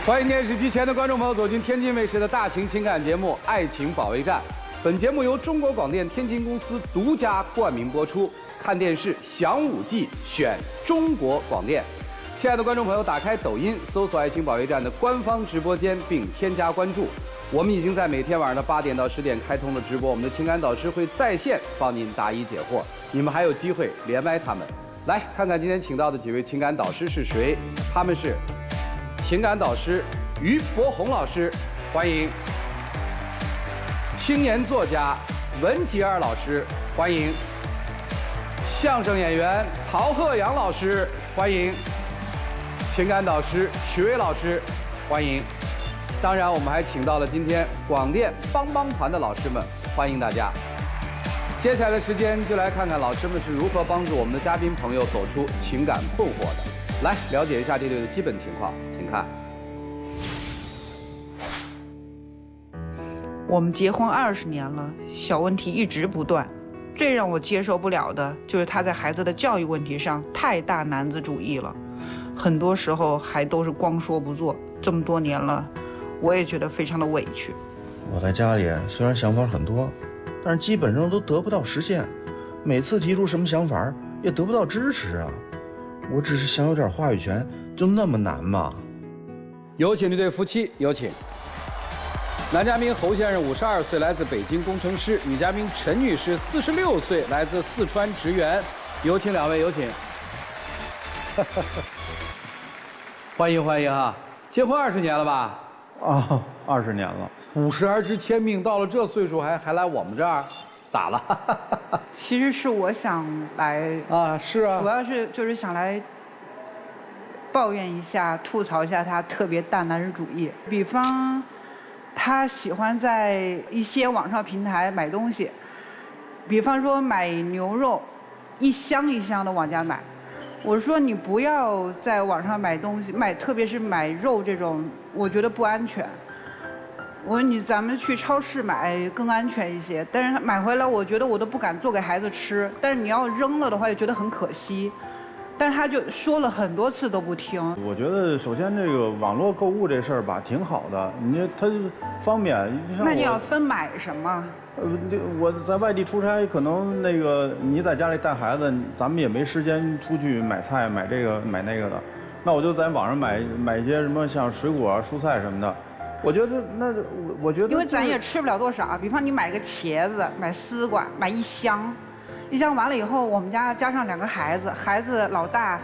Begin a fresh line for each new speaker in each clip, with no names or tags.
欢迎电视机前的观众朋友走进天津卫视的大型情感节目《爱情保卫战》。本节目由中国广电天津公司独家冠名播出。看电视享5 G， 选中国广电。亲爱的观众朋友，打开抖音，搜索“爱情保卫战”的官方直播间，并添加关注。我们已经在每天晚上的8点到10点开通了直播，我们的情感导师会在线帮您答疑解惑，你们还有机会连麦他们。来看看今天请到的几位情感导师是谁？他们是情感导师于博宏老师，欢迎；青年作家文吉尔老师，欢迎；相声演员曹鹤阳老师，欢迎；情感导师许巍老师，欢迎。当然，我们还请到了今天广电帮帮团的老师们，欢迎大家。接下来的时间就来看看老师们是如何帮助我们的嘉宾朋友走出情感困惑的。来了解一下这对的基本情况，请看。
我们结婚20年了，小问题一直不断。最让我接受不了的就是他在孩子的教育问题上太大男子主义了，很多时候还都是光说不做。这么多年了，我也觉得非常的委屈。
我在家里虽然想法很多，但是基本上都得不到实现。每次提出什么想法也得不到支持啊。我只是想有点话语权，就那么难吗？
有请这对夫妻，有请。男嘉宾侯先生52岁，来自北京工程师；女嘉宾陈女士46岁，来自四川职员。有请两位，有请。欢迎欢迎啊！结婚20年了吧？
啊，20年了。
古时而知天命，到了这岁数还来我们这儿，咋了？
其实是我想来
啊，是啊，
主要是就是想来抱怨一下、吐槽一下他特别大男人主义。比方，他喜欢在一些网上平台买东西，比方说买牛肉，一箱一箱的往家买。我说你不要在网上买东西，特别是买肉这种，我觉得不安全。我说咱们去超市买更安全一些，但是买回来我觉得我都不敢做给孩子吃，但是你要扔了的话又觉得很可惜，但是他就说了很多次都不听。
我觉得首先这个网络购物这事儿吧挺好的，你这它方便。
那你要分买什么？
我在外地出差，可能那个你在家里带孩子，咱们也没时间出去买菜、买这个买那个的，那我就在网上买一些什么像水果、蔬菜什么的。我觉得我觉得，
因为咱也吃不了多少，比方你买个茄子、买丝瓜、买一箱完了以后，我们家加上2个孩子，孩子老大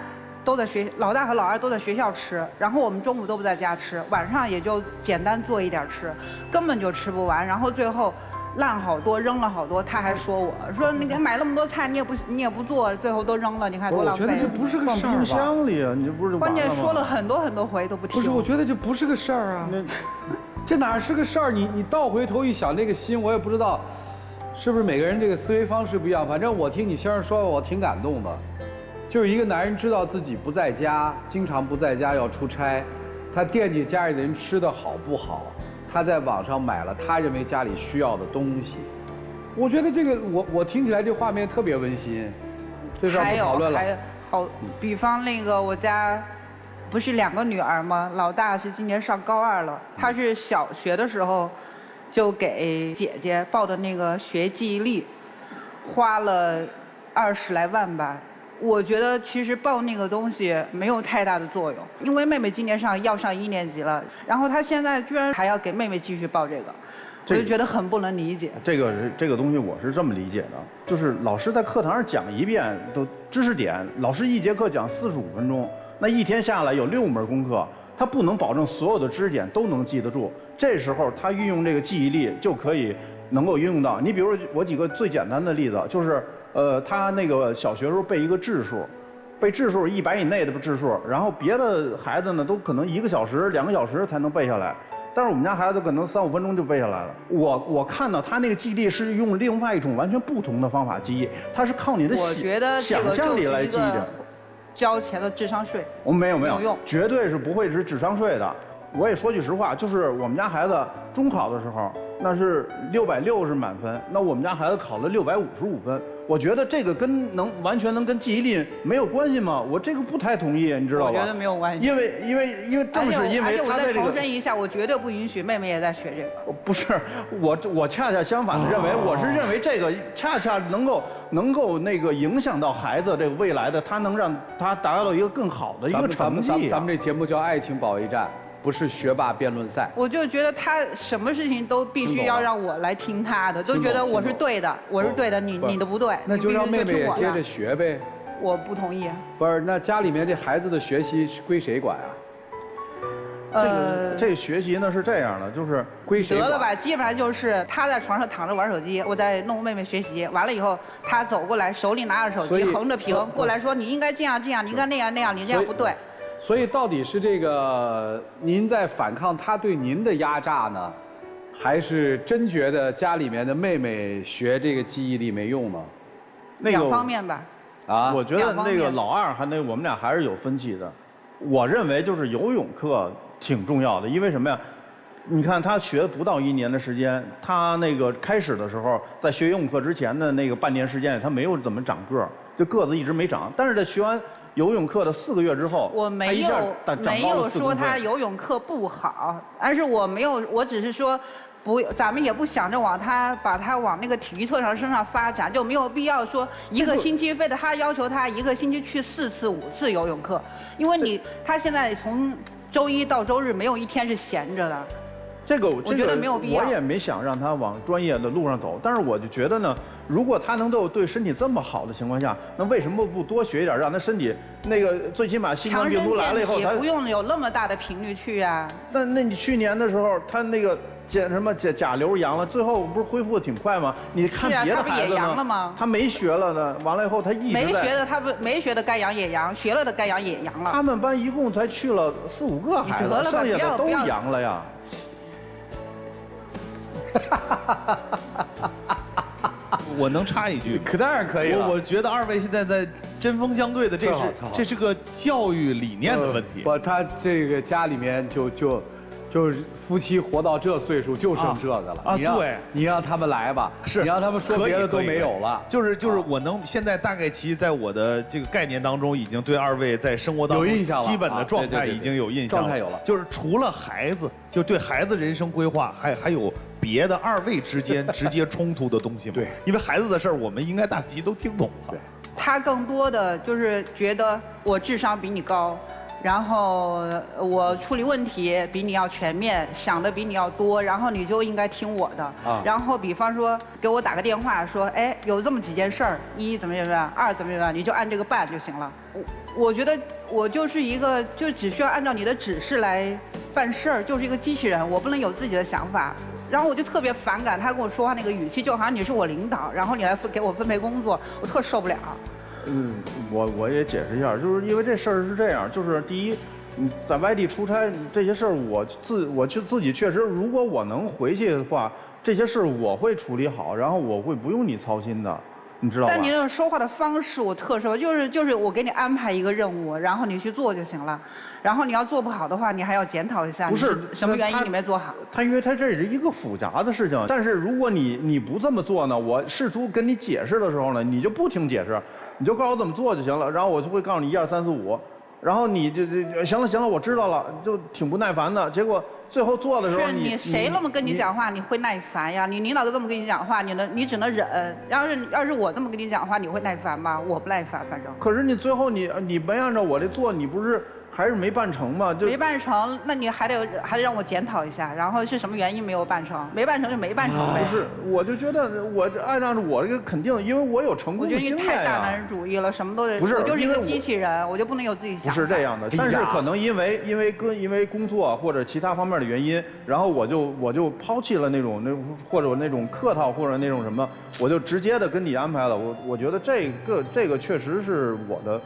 和老二都在学校吃，然后我们中午都不在家吃，晚上也就简单做一点吃，根本就吃不完，然后最后烂好多，扔了好多。他还说我说你给买那么多菜，你也不做，最后都扔了，你看多浪费。
我觉得这不是个事儿吧？
放冰箱里啊，你这不是
关键说了很多回都不听。
不是，我觉得这不是个事儿啊。这哪是个事儿？你倒回头一想，这个心我也不知道，是不是每个人这个思维方式不一样？反正我听你先生说，我挺感动的。就是一个男人知道自己不在家，经常不在家要出差，他惦记家里的人吃的好不好，他在网上买了他认为家里需要的东西。我觉得这个我听起来这画面特别温馨。这事儿不讨论了。
还有好，比方那个我家不是2个女儿吗？老大是今年上高2了，她是小学的时候就给姐姐报的那个学记忆力，花了20来万吧。我觉得其实报那个东西没有太大的作用，因为妹妹今年要上1年级了，然后她现在居然还要给妹妹继续报这个，我就觉得很不能理解。
这个东西我是这么理解的，就是老师在课堂上讲一遍都知识点，老师一节课讲45分钟，那一天下来有6门功课，他不能保证所有的知识点都能记得住，这时候他运用这个记忆力就可以能够运用到。你比如说我几个最简单的例子，就是他那个小学时候背一个质数，背质数100以内的质数，然后别的孩子呢都可能1个小时、2个小时才能背下来，但是我们家孩子可能3、5分钟就背下来了。我看到他那个记忆力是用另外一种完全不同的方法记忆，他是靠你的想象力来记忆的。
交钱的智商税？
我们没有，绝对是不会是智商税的。我也说句实话，就是我们家孩子中考的时候，那是660满分，那我们家孩子考了655分。我觉得这个完全能跟记忆力没有关系吗？我这个不太同意，你知道吧？
我觉得没有关系。
因为正是因为他在这个。
而且我再重申一下，我绝对不允许妹妹也在学这个。
不是，我恰恰相反的认为，我是认为这个恰恰能够那个影响到孩子这个未来的，他能让他达到一个更好的一个成绩。
咱们这节目叫《爱情保卫战》。不是学霸辩论赛，
我就觉得他什么事情都必须要让我来听他的，都觉得我是对的，我是对的，你的不对，
那就让妹妹也接着学呗。
我不同意。
不是，那家里面这孩子的学习是归谁管啊？
这学习呢是这样的，就是
归谁管？
得了吧，基本上就是他在床上躺着玩手机，我在弄妹妹学习，完了以后他走过来，手里拿着手机，横着屏过来说你应该这样这样，你应该那样那样，你这样不对。
所以到底是这个您在反抗他对您的压榨呢，还是真觉得家里面的妹妹学这个记忆力没用呢？
两方面吧。
啊，
我觉得那个老二和我们俩还是有分歧的。我认为就是游泳课挺重要的，因为什么呀？你看他学不到1年的时间，他那个开始的时候，在学游泳课之前的那个半年时间，他没有怎么长个儿，就个子一直没长。但是在学完游泳课的4个月之后，
我没有说他游泳课不好，而是我只是说咱们也不想着把他往那个体育特长生上发展，就没有必要说一个星期非得他要求他一个星期去4次5次游泳课，因为他现在从周一到周日没有一天是闲着的。
这个
我觉得没有必要。
我也没想让他往专业的路上走，但是我就觉得呢，如果他能够对身体这么好的情况下，那为什么不多学一点，让他身体那个最起码新冠病毒来了以后，他
不用有那么大的频率去啊。
那你去年的时候，他那个甲流阳了，最后不是恢复的挺快吗？你看别的孩子呢，他没学了呢，完了以后他一直
没学的，他没学的该阳也阳，学了的该阳也阳了。
他们班一共才去了4、5个孩子，剩下的都阳了呀。
我能插一句，
当然可以了。
我觉得2位现在在针锋相对的，这是个教育理念的问题。
他这个家里面就是夫妻活到这岁数就剩这个了啊！
对，
你让他们来吧，
是
你让他们说别的都没有了。
就是我能现在大概其在我的这个概念当中，已经对2位在生活当中基本的状态已经有印象了。
状态有了，
就是除了孩子，就对孩子人生规划，还有别的2位之间直接冲突的东西吗？
对，
因为孩子的事儿，我们应该大体都听懂了。
对，
他更多的就是觉得我智商比你高。然后我处理问题比你要全面，想的比你要多，然后你就应该听我的。啊。然后比方说给我打个电话说，哎，有这么几件事儿，1怎么样，2怎么样，你就按这个办就行了。我觉得我就是一个，就只需要按照你的指示来办事儿，就是一个机器人，我不能有自己的想法。然后我就特别反感他跟我说话那个语气，就好像你是我领导，然后你来给我分配工作，我特受不了。
我也解释一下，就是因为这事儿是这样，就是第一，你在外地出差这些事儿，我自己确实，如果我能回去的话，这些事儿我会处理好，然后我会不用你操心的，你知道吧？
但你那种说话的方式我特受，就是我给你安排一个任务，然后你去做就行了，然后你要做不好的话，你还要检讨一下，
不是
什么原因你没做好？
因为它这是一个复杂的事情，但是如果你不这么做呢，我试图跟你解释的时候呢，你就不听解释。你就告诉我怎么做就行了，然后我就会告诉你1、2、3、4、5，然后你就行了，我知道了，就挺不耐烦的。结果最后做的时候，
你谁那么跟你讲话，你会耐烦呀？你领导都这么跟你讲话，你只能忍。要是我这么跟你讲话，你会耐烦吗？我不耐烦，反正。
可是你最后你没按照我这做，你不是还是没办成吗？
没办成，那你还得让我检讨一下，然后是什么原因没有办成？没办成就没办成呗。
不是，我就觉得我按照我这个肯定，因为我有成功的经验呀。
我觉得你太大男人主义了，什么都得。
不是，
我就是一个机器人，我就不能有自己想法。
不是这样的，但是可能因为工作或者其他方面的原因，然后我就抛弃了那种或者那种客套或者那种什么，我就直接的跟你安排了。我觉得这个确实是我的。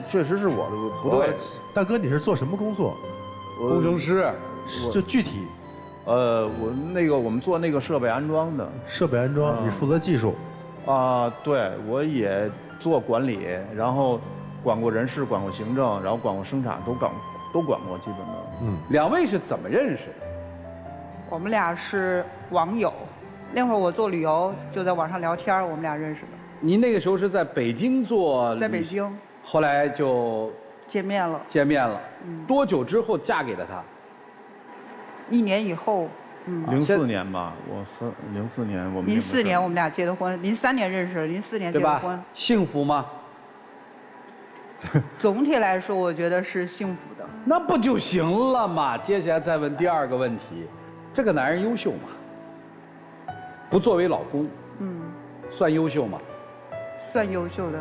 确实是我的不对。
大哥，你是做什么工作？
工程师。
就具体。
我们做那个设备安装的。
设备安装，你负责技术。
对，我也做管理，然后管过人事，管过行政，然后管过生产，都都管过，基本的。
两位是怎么认识的？
我们俩是网友，那会儿我做旅游就在网上聊天，我们俩认识的。
您那个时候是在北京做？
在北京。
后来就
见面了。
见面了。多久之后嫁给了他
？1年以后。
04年吧，04年我们。
04年我们俩结的婚，03年认识，04年结的婚。
幸福吗？
总体来说，我觉得是幸福的。
那不就行了吗？接下来再问第二个问题，这个男人优秀吗？不作为老公，算优秀吗？
算优秀的。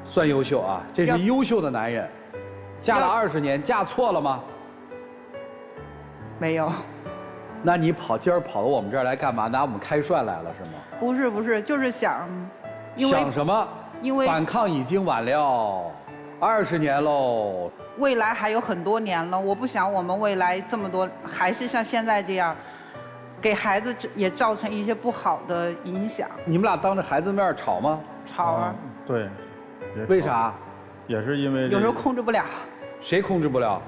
算优秀啊，这是优秀的男人。嫁了20年，嫁错了吗？
没有。
那你今儿跑到我们这儿来干嘛？拿我们开涮来了是吗？
不是，就是想。
想什么？
因为
反抗已经晚了20年喽。
未来还有很多年了，我不想我们未来这么多还是像现在这样，给孩子也造成一些不好的影响。
你们俩当着孩子面吵吗？
吵啊。
对。
为啥？
也是因为
有时候控制不了。
谁控制不了？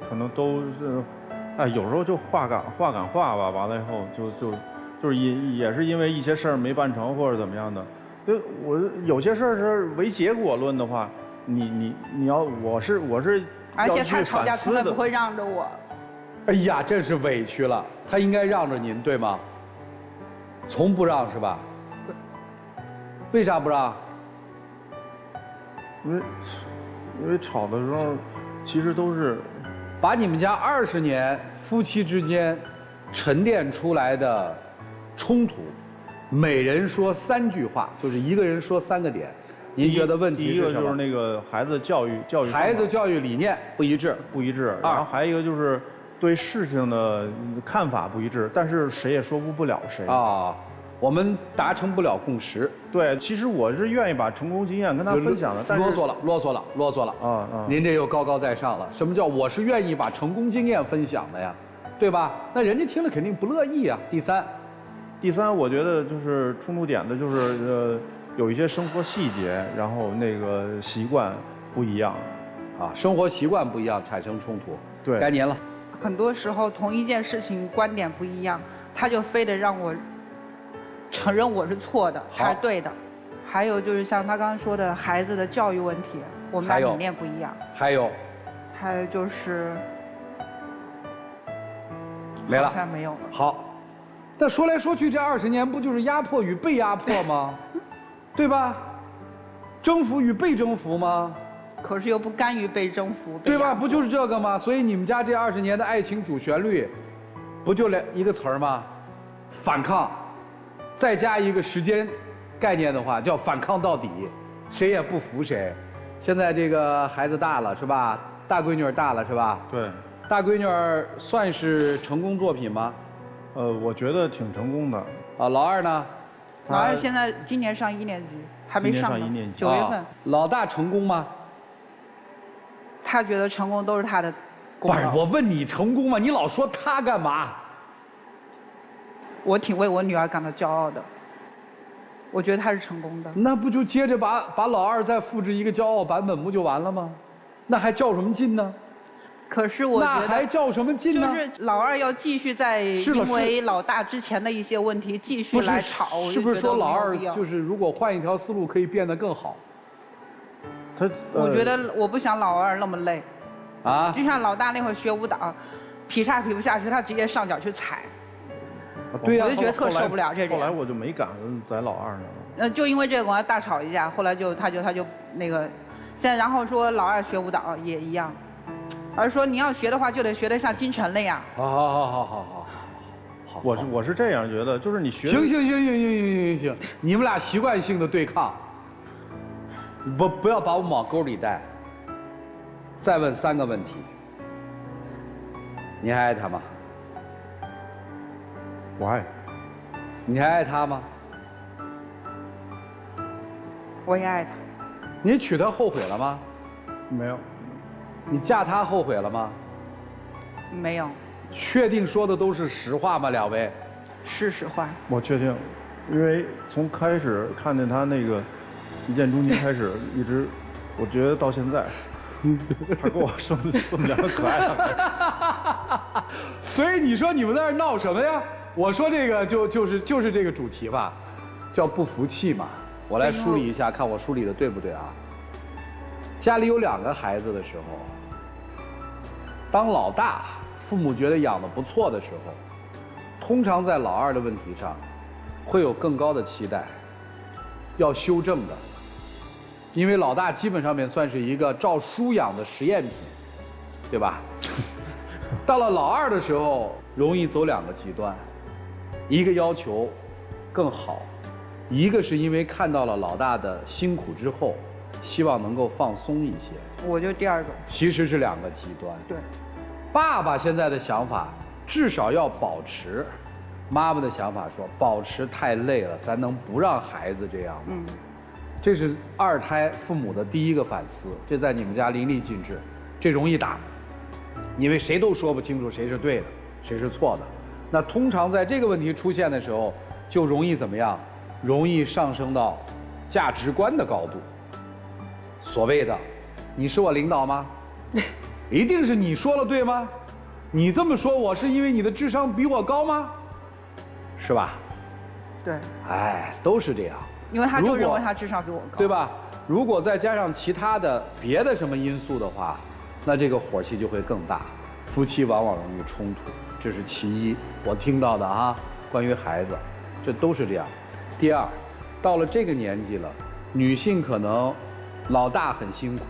可能都是。有时候就话赶话吧，完了以后就是也是因为一些事儿没办成或者怎么样的，就我有些事儿是唯结果论的话，你要我是
而且他吵架从来不会让着我。
哎呀，真是委屈了，他应该让着您对吗？从不让是吧？为啥不让？
因为吵的时候其实都是。
把你们家20年夫妻之间沉淀出来的冲突，每人说3句话，就是一个人说3个点。您觉得问题是什么？
第一个就是那个孩子教育，
孩子教育理念不一致。
然后还有一个就是对事情的看法不一致，但是谁也说服不了谁
啊。我们达成不了共识。
对，其实我是愿意把成功经验跟他分享的，但是
啰嗦了啊！您这又高高在上了。什么叫我是愿意把成功经验分享的呀？对吧？那人家听了肯定不乐意啊。第三，我觉得就是冲突点的就是有一些生活细节，然后那个习惯不一样，生活习惯不一样产生冲突。
对，
该您了。
很多时候同一件事情观点不一样，他就非得让我承认我是错的，他是对的。还有就是像他刚刚说的孩子的教育问题，我们俩理念不一样。
还有
就是
没了，
好像没有了。
好，但说来说去，这20年不就是压迫与被压迫吗？对吧？征服与被征服吗？
可是又不甘于被征服，
对吧？不就是这个吗？所以你们家这20年的爱情主旋律，不就一个词儿吗？反抗。再加一个时间概念的话，叫反抗到底，谁也不服谁。现在这个孩子大了是吧？大闺女大了是吧？
对。
大闺女算是成功作品吗？
我觉得挺成功的。
老二呢？
老二现在今年上1年级，还没上呢，9月份。
老大成功吗？
他觉得成功都是他的功劳。
不是，我问你成功吗？你老说他干嘛？
我挺为我女儿感到骄傲的，我觉得她是成功的。
那不就接着把老二再复制一个骄傲版本不就完了吗？那还较什么劲呢？
可是我觉得
那还较什么劲呢？
就是老二要继续在因为老大之前的一些问题继续来吵，
是不是说老二就是如果换一条思路可以变得更好？
我觉得我不想老二那么累，就像老大那会儿学舞蹈，劈叉劈不下去，他直接上脚去踩。
对呀，
我就觉得特受不了这点。
后来我就没敢在老二那。
就因为这个跟我大吵一架，后来他就那个，现在然后说老二学舞蹈也一样，而说你要学的话就得学得像金晨那样。
好。
我是这样觉得，就是你学。
行，你们俩习惯性的对抗，不要把我们往沟里带。再问3个问题，你还爱他吗？
我爱。
你还爱他吗？
我也爱他。
你娶她后悔了吗？
没有。
你嫁他后悔了吗？
没有。
确定说的都是实话吗？2位？
是实话。
我确定，因为从开始看见他那个一见钟情开始，一直，我觉得到现在，他给我送两个可爱的孩子。
所以你说你们在这闹什么呀？我说这个就是这个主题吧，叫不服气嘛。我来梳理一下，看我梳理的对不对啊？家里有2个孩子的时候，当老大，父母觉得养得不错的时候，通常在老2的问题上，会有更高的期待，要修正的。因为老大基本上面算是一个照书养的实验品，对吧？到了老2的时候，容易走2个极端，一个要求更好，一个是因为看到了老大的辛苦之后，希望能够放松一些。
我就第2种。
其实是2个极端。
对。
爸爸现在的想法至少要保持，妈妈的想法说保持太累了，咱能不让孩子这样吗？这是2胎父母的第一个反思，这在你们家淋漓尽致，这容易打，因为谁都说不清楚谁是对的，谁是错的。那通常在这个问题出现的时候，就容易怎么样？容易上升到价值观的高度。所谓的，你是我领导吗？一定是你说了对吗？你这么说我是因为你的智商比我高吗？是吧？
对。
哎，都是这样。
因为他就认为他智商比我高，
对吧？如果再加上其他的别的什么因素的话，那这个火气就会更大，夫妻往往容易冲突，这是其一。我听到的啊，关于孩子，这都是这样。第2，到了这个年纪了，女性可能老大很辛苦，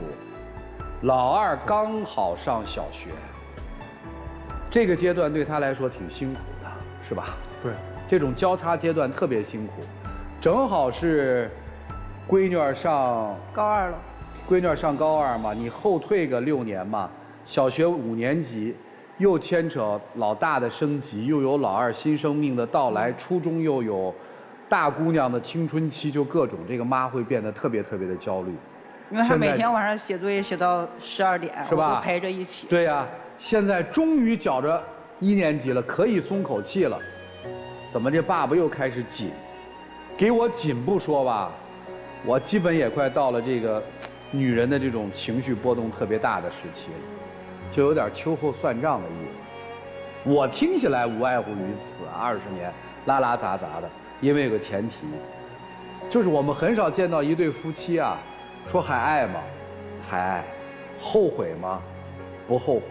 老2刚好上小学，这个阶段对她来说挺辛苦的，是吧？
对，
这种交叉阶段特别辛苦。正好是闺女儿上
高2了，
闺女儿上高2嘛，你后退个6年嘛，小学5年级，又牵扯老大的升级，又有老2新生命的到来，初中又有大姑娘的青春期，就各种这个妈会变得特别特别的焦虑。
因为她每天晚上写作业写到12点，
是吧？
我都陪着一起。
对呀，现在终于觉着1年级了，可以松口气了，怎么这爸爸又开始紧？给我紧不说吧，我基本也快到了这个女人的这种情绪波动特别大的时期了，就有点秋后算账的意思。我听起来无外乎于此，20年拉拉杂杂的，因为有个前提，就是我们很少见到一对夫妻啊，说还爱吗？还爱，后悔吗？不后悔，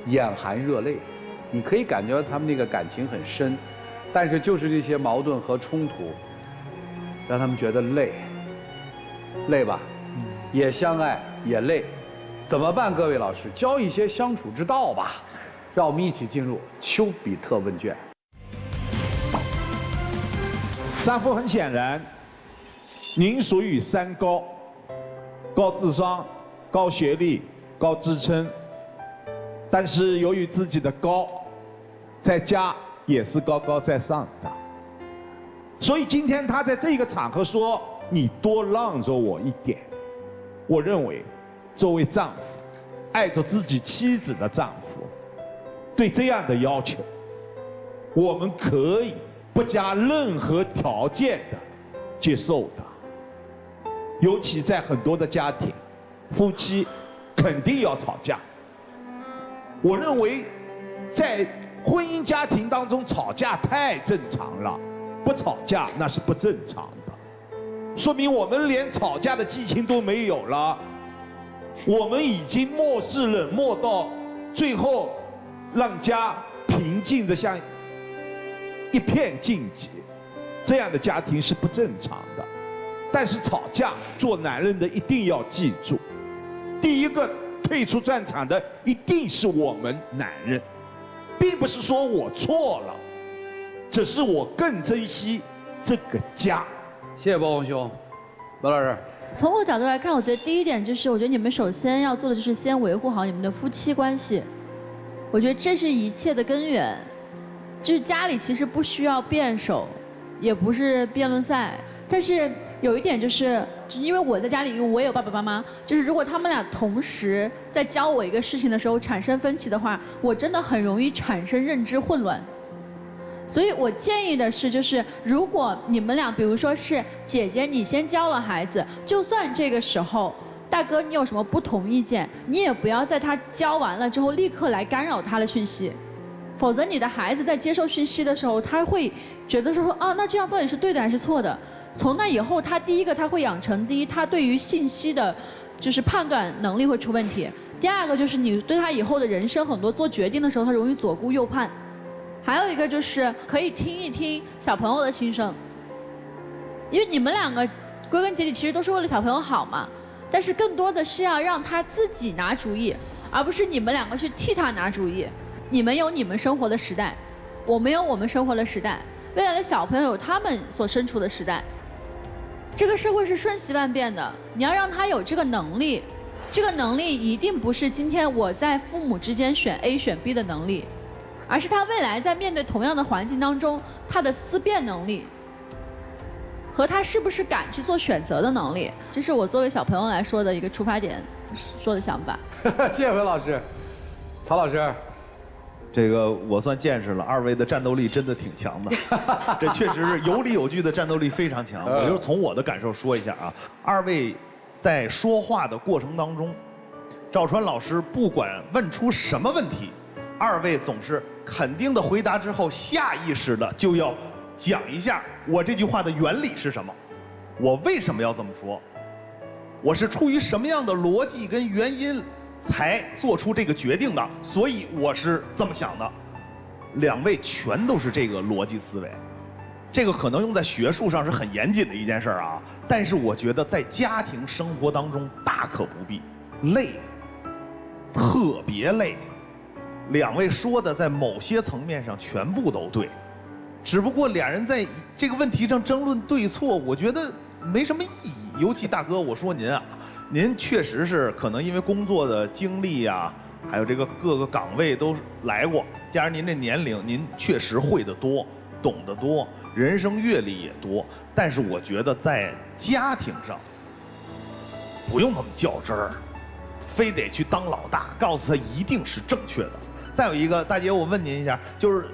眼含热泪，你可以感觉到他们那个感情很深，但是就是这些矛盾和冲突。让他们觉得累，累吧，也相爱也累，怎么办？各位老师，教一些相处之道吧。让我们一起进入丘比特问卷。
丈夫，很显然，您属于3高：高智商、高学历、高支撑。但是由于自己的高，在家也是高高在上的。所以今天他在这个场合说：“你多让着我一点。”我认为，作为丈夫，爱着自己妻子的丈夫，对这样的要求，我们可以不加任何条件的接受的。尤其在很多的家庭，夫妻肯定要吵架。我认为，在婚姻家庭当中吵架太正常了。不吵架那是不正常的，说明我们连吵架的激情都没有了，我们已经漠视冷漠到最后让家平静的像一片荆棘，这样的家庭是不正常的。但是吵架，做男人的一定要记住，第一个退出战场的一定是我们男人，并不是说我错了，只是我更珍惜这个家。
谢谢包红兄，罗老师。
从我角度来看，我觉得第一点就是，我觉得你们首先要做的就是先维护好你们的夫妻关系。我觉得这是一切的根源。就是家里其实不需要辩手，也不是辩论赛，但是有一点就是，因为我在家里，因为我也有爸爸妈妈，就是如果他们俩同时在教我一个事情的时候产生分歧的话，我真的很容易产生认知混乱。所以我建议的是，就是如果你们俩，比如说是姐姐你先教了孩子，就算这个时候大哥，你有什么不同意见，你也不要在他教完了之后立刻来干扰他的讯息，否则你的孩子在接受讯息的时候，他会觉得说啊，那这样到底是对的还是错的？从那以后，他第一个他会养成第一，他对于信息的，就是判断能力会出问题；第二个就是你对他以后的人生很多做决定的时候，他容易左顾右盼；还有一个就是可以听一听小朋友的心声，因为你们两个归根结底其实都是为了小朋友好嘛。但是更多的是要让他自己拿主意，而不是你们两个去替他拿主意。你们有你们生活的时代，我们有我们生活的时代，未来的小朋友有他们所身处的时代。这个社会是瞬息万变的，你要让他有这个能力，这个能力一定不是今天我在父母之间选 A 选 B 的能力，而是他未来在面对同样的环境当中，他的思辨能力。和他是不是敢去做选择的能力，这是我作为小朋友来说的一个出发点，说的想法。
谢谢何老师，曹老师，
这个我算见识了，二位的战斗力真的挺强的，这确实是有理有据的战斗力非常强。我就是从我的感受说一下啊，二位在说话的过程当中，赵川老师不管问出什么问题，二位总是肯定的回答之后，下意识的就要讲一下我这句话的原理是什么，我为什么要这么说，我是出于什么样的逻辑跟原因才做出这个决定的，所以我是这么想的。两位全都是这个逻辑思维，这个可能用在学术上是很严谨的一件事儿啊，但是我觉得在家庭生活当中大可不必，累，特别累。两位说的在某些层面上全部都对。只不过俩人在这个问题上争论对错，我觉得没什么意义。尤其大哥，我说您啊，您确实是可能因为工作的经历呀，还有这个各个岗位都来过，加上您这年龄，您确实会得多，懂得多，人生阅历也多。但是我觉得在家庭上，不用那么较真儿，非得去当老大，告诉他一定是正确的。再有一个，大姐，我问您一下，就是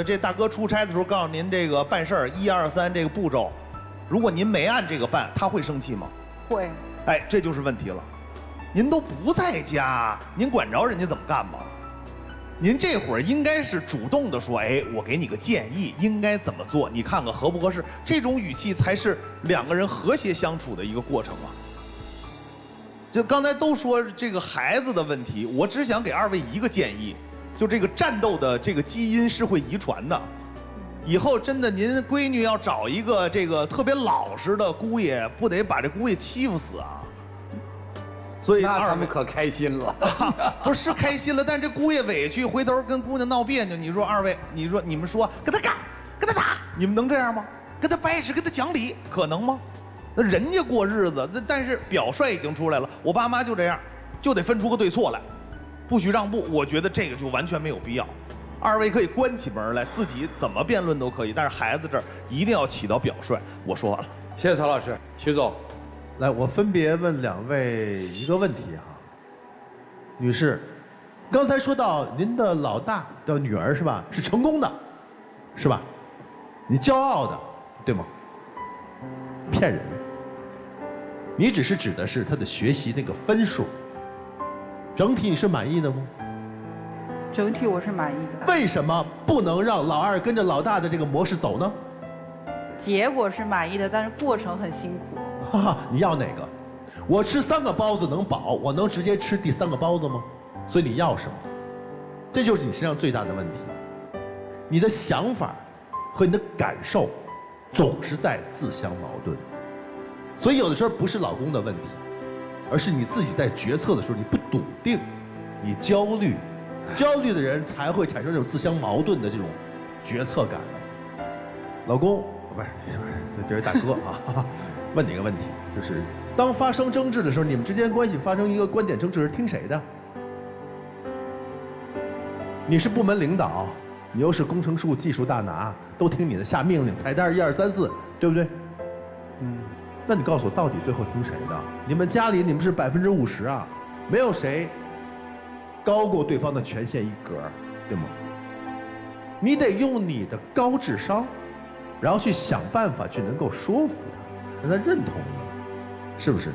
这大哥出差的时候告诉您这个办事儿1、2、3这个步骤，如果您没按这个办，他会生气吗？
会。
哎，这就是问题了。您都不在家，您管着人家怎么干吗？您这会儿应该是主动的说，哎，我给你个建议，应该怎么做，你看看合不合适？这种语气才是两个人和谐相处的一个过程啊。就刚才都说这个孩子的问题，我只想给二位一个建议。就这个战斗的这个基因是会遗传的，以后真的您闺女要找一个这个特别老实的姑爷，不得把这姑爷欺负死啊！所以
他们可开心了，
不是开心了，但这姑爷委屈，回头跟姑娘闹别扭。你说二位，你说你们说跟他干，跟他打，你们能这样吗？跟他掰扯，跟他讲理，可能吗？那人家过日子，但是表率已经出来了，我爸妈就这样，就得分出个对错来。不许让步，我觉得这个就完全没有必要。二位可以关起门来，自己怎么辩论都可以，但是孩子这儿一定要起到表率。我说完了，
谢谢曹老师，徐总，
来，我分别问两位一个问题啊。女士，刚才说到您的老大的女儿是吧？是成功的，是吧？你骄傲的，对吗？骗人。你只是指的是她的学习那个分数。整体你是满意的吗？
整体我是满意的。
为什么不能让老二跟着老大的这个模式走呢？
结果是满意的，但是过程很辛苦。
哈哈，你要哪个？我吃3个包子能饱，我能直接吃第3个包子吗？所以你要什么？这就是你身上最大的问题。你的想法和你的感受总是在自相矛盾，所以有的时候不是老公的问题，而是你自己在决策的时候你不笃定，你焦虑，焦虑的人才会产生这种自相矛盾的这种决策感。老公，不是，这是大哥啊，问你一个问题，就是当发生争执的时候，你们之间关系发生一个观点争执是听谁的？你是部门领导，你又是工程术技术大拿，都听你的，下命令，菜单1、2、3、4，对不对？那你告诉我，到底最后听谁的？你们家里你们是50%啊，没有谁高过对方的权限一格，对吗？你得用你的高智商，然后去想办法去能够说服他，让他认同你，是不是？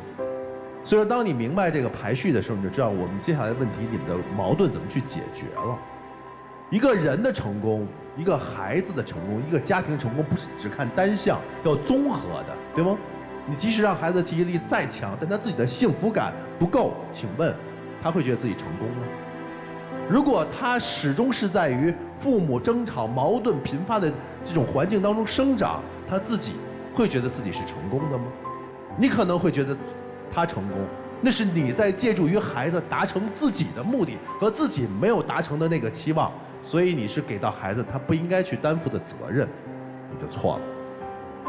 所以说，当你明白这个排序的时候，你就知道我们接下来的问题，你们的矛盾怎么去解决了。一个人的成功，一个孩子的成功，一个家庭成功，不是只看单项，要综合的，对吗？你即使让孩子的记忆力再强，但他自己的幸福感不够，请问他会觉得自己成功吗？如果他始终是在于父母争吵、矛盾频发的这种环境当中生长，他自己会觉得自己是成功的吗？你可能会觉得他成功，那是你在借助于孩子达成自己的目的和自己没有达成的那个期望，所以你是给到孩子他不应该去担负的责任，你就错了。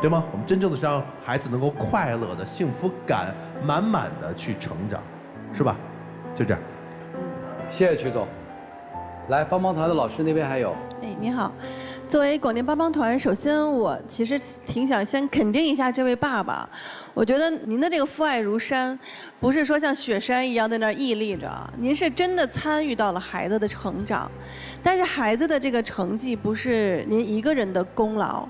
对吗？我们真正的是让孩子能够快乐的、幸福感满满的去成长，是吧？就这样。
谢谢曲总。来，帮帮团的老师那边还有。
哎，你好，作为广电帮帮团，首先我其实挺想先肯定一下这位爸爸。我觉得您的这个父爱如山，不是说像雪山一样在那儿屹立着，您是真的参与到了孩子的成长。但是孩子的这个成绩不是您一个人的功劳。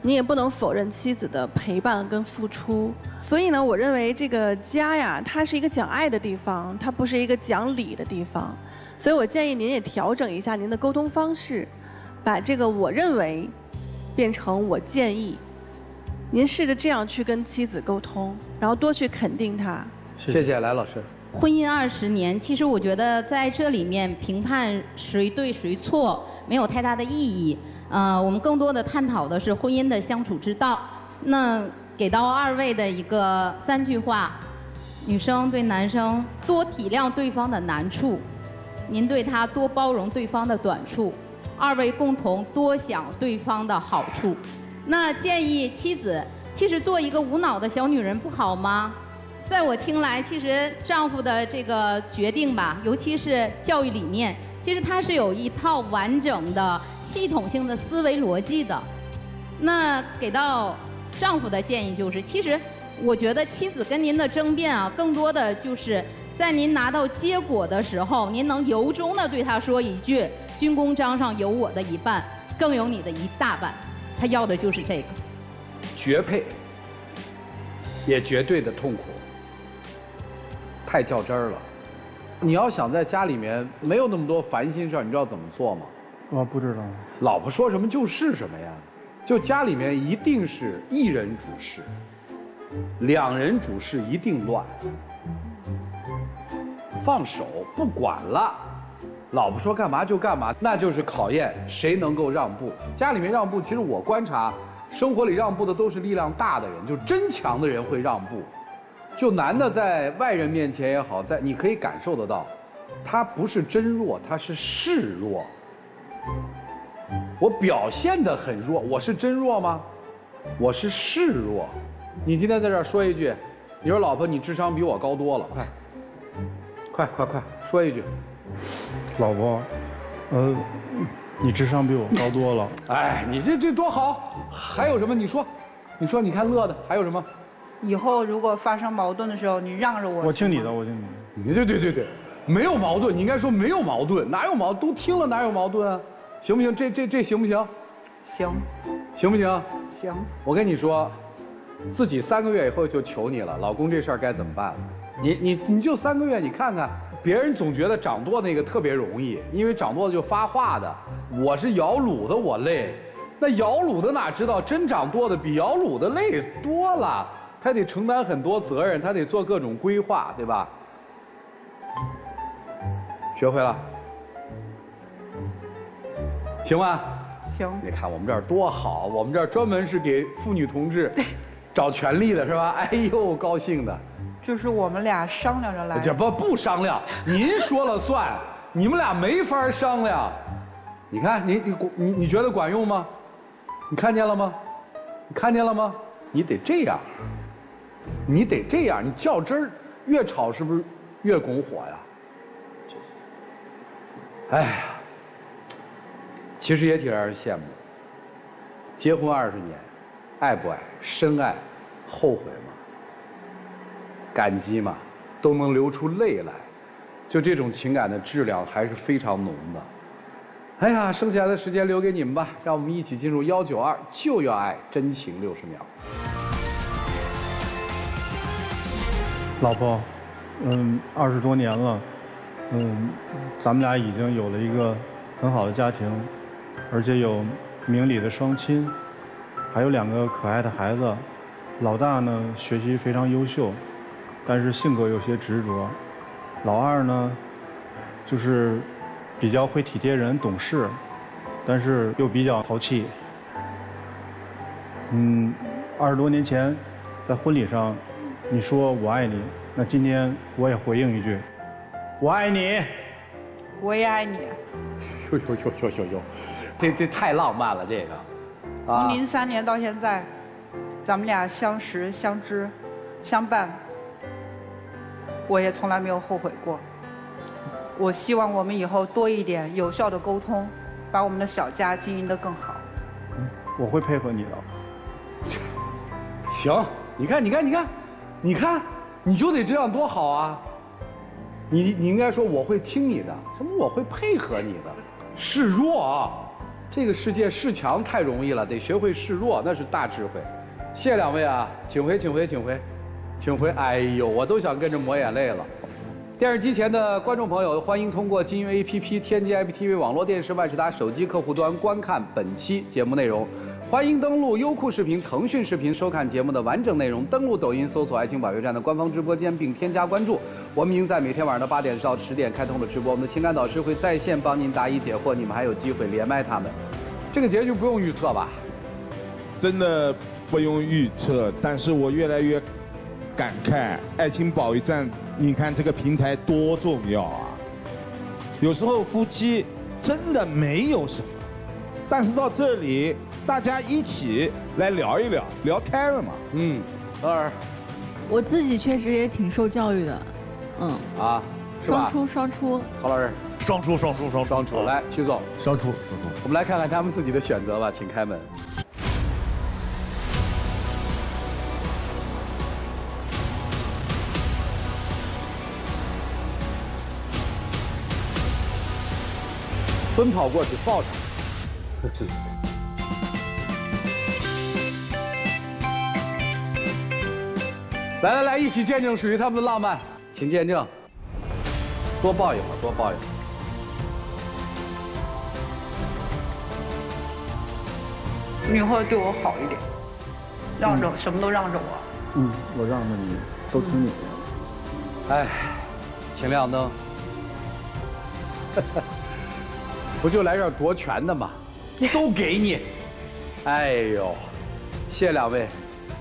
你也不能否认妻子的陪伴跟付出，所以呢，我认为这个家呀，它是一个讲爱的地方，它不是一个讲理的地方，所以我建议您也调整一下您的沟通方式，把这个我认为变成我建议，您试着这样去跟妻子沟通，然后多去肯定她。
谢谢，来老师。
婚姻20年，其实我觉得在这里面评判谁对谁错没有太大的意义。我们更多的探讨的是婚姻的相处之道。那给到2位的一个3句话：女生对男生多体谅对方的难处，您对他多包容对方的短处，2位共同多想对方的好处。那建议妻子，其实做一个无脑的小女人不好吗？在我听来，其实丈夫的这个决定吧，尤其是教育理念，其实它是有一套完整的系统性的思维逻辑的。那给到丈夫的建议就是，其实我觉得妻子跟您的争辩啊，更多的就是在您拿到结果的时候，您能由衷的对他说一句“军功章上有我的一半，更有你的一大半”，他要的就是这个。
绝配，也绝对的痛苦，太较真儿了。你要想在家里面没有那么多烦心事儿，你知道怎么做吗？
我不知道。
老婆说什么就是什么呀，就家里面一定是一人主事，2人主事一定乱。放手不管了，老婆说干嘛就干嘛，那就是考验谁能够让步。家里面让步，其实我观察，生活里让步的都是力量大的人，就真强的人会让步。就男的在外人面前也好，你可以感受得到，他不是真弱，他是示弱。我表现得很弱，我是真弱吗？我是示弱。你今天在这儿说一句，你说老婆你智商比我高多了，快说一句。
老婆，你智商比我高多了。
哎，你这多好！还有什么？你说，你看乐的，还有什么？
以后如果发生矛盾的时候，你让着我。
我听你的。
对，没有矛盾，你应该说没有矛盾，哪有矛盾？都听了哪有矛盾啊？行不行？这行不行？行不行？
行。
我跟你说，自己3个月以后就求你了，老公这事儿该怎么办？你就3个月，你看看，别人总觉得掌舵那个特别容易，因为掌舵的就发话的，我是摇橹的，我累。那摇橹的哪知道真掌舵的比摇橹的累多了，他得承担很多责任，他得做各种规划，对吧？学会了，行吗？
行。
你看我们这儿多好，我们这儿专门是给妇女同志找权利的，是吧？哎呦，高兴的。
就是我们俩商量着来。
这不商量，您说了算，你们俩没法商量。你看，你觉得管用吗？你看见了吗？你得这样，你较真儿，越吵是不是越拱火呀？哎呀，其实也挺让人羡慕的。结婚20年，爱不爱？深爱，后悔吗？感激吗？都能流出泪来，就这种情感的质量还是非常浓的。哎呀，剩下的时间留给你们吧，让我们一起进入192就要爱真情60秒。
老婆， 20多年了，咱们俩已经有了一个很好的家庭，而且有明理的双亲，还有2个可爱的孩子。老大呢学习非常优秀，但是性格有些执着。老二呢，就是比较会体贴人、懂事，但是又比较淘气。20多年前，在婚礼上，你说我爱你，那今天我也回应一句，我爱你。
我也爱你。
呦，这太浪漫了，这个。
从03年到现在，咱们俩相识、相知、相伴，我也从来没有后悔过。我希望我们以后多一点有效的沟通，把我们的小家经营得更好。
我会配合你的。
行，你看，你就得这样多好啊！你应该说我会听你的，什么我会配合你的，示弱啊！这个世界示强太容易了，得学会示弱，那是大智慧。谢谢2位啊，请回。哎呦，我都想跟着抹眼泪了。电视机前的观众朋友，欢迎通过金鹰 APP、天津 IPTV 网络电视、万事达手机客户端观看本期节目内容。欢迎登录优酷视频、腾讯视频收看节目的完整内容。登录抖音搜索“爱情保卫战”的官方直播间，并添加关注。我们已经在每天晚上的8点到10点开通了直播，我们的情感导师会在线帮您答疑解惑，你们还有机会连麦他们。这个结局不用预测吧？
真的不用预测，但是我越来越感慨，爱情保卫战，你看这个平台多重要啊！有时候夫妻真的没有什么，但是到这里，大家一起来聊一聊，聊开了嘛。
老二，
我自己确实也挺受教育的，
是吧？
双出。
曹老师，
双出。
来，徐总，
双出。
我们来看看他们自己的选择吧，请开门。奔跑过去抱他。来，一起见证属于他们的浪漫，请见证。多抱一会儿。
你以后对我好一点，让着什么都让着我。
我让着你，都听你的。
哎，请亮灯。不就来这儿夺权的吗？都给你。哎呦，谢谢2位，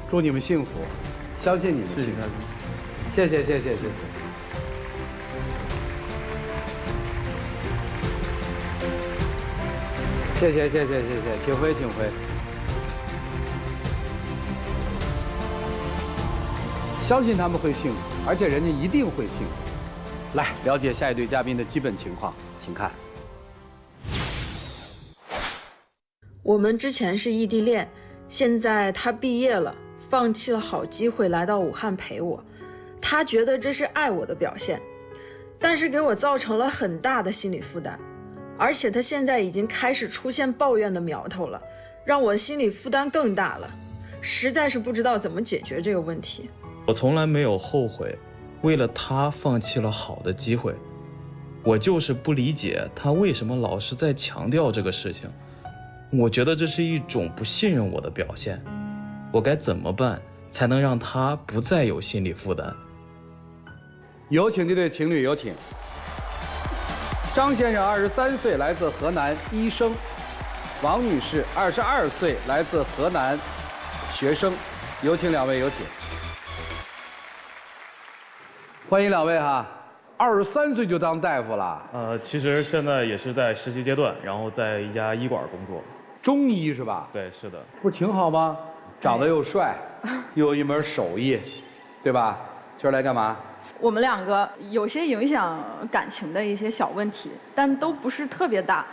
祝你们幸福，相信你们幸福。谢谢。请回。相信他们会幸福，而且人家一定会幸福。来了解下一对嘉宾的基本情况，请看。
我们之前是异地恋，现在他毕业了，放弃了好机会来到武汉陪我，他觉得这是爱我的表现，但是给我造成了很大的心理负担，而且他现在已经开始出现抱怨的苗头了，让我心理负担更大了，实在是不知道怎么解决这个问题。
我从来没有后悔，为了他放弃了好的机会，我就是不理解他为什么老是在强调这个事情。我觉得这是一种不信任我的表现，我该怎么办才能让他不再有心理负担？
有请这对情侣，有请。张先生23岁，来自河南，医生；王女士22岁，来自河南，学生。有请2位，有请。欢迎2位哈，23岁就当大夫了？
其实现在也是在实习阶段，然后在一家医馆工作。
中医是吧？
对，是的。
不是挺好吗？长得又帅，又有一门手艺，对吧？今儿来干嘛？
我们2个有些影响感情的一些小问题，但都不是特别大，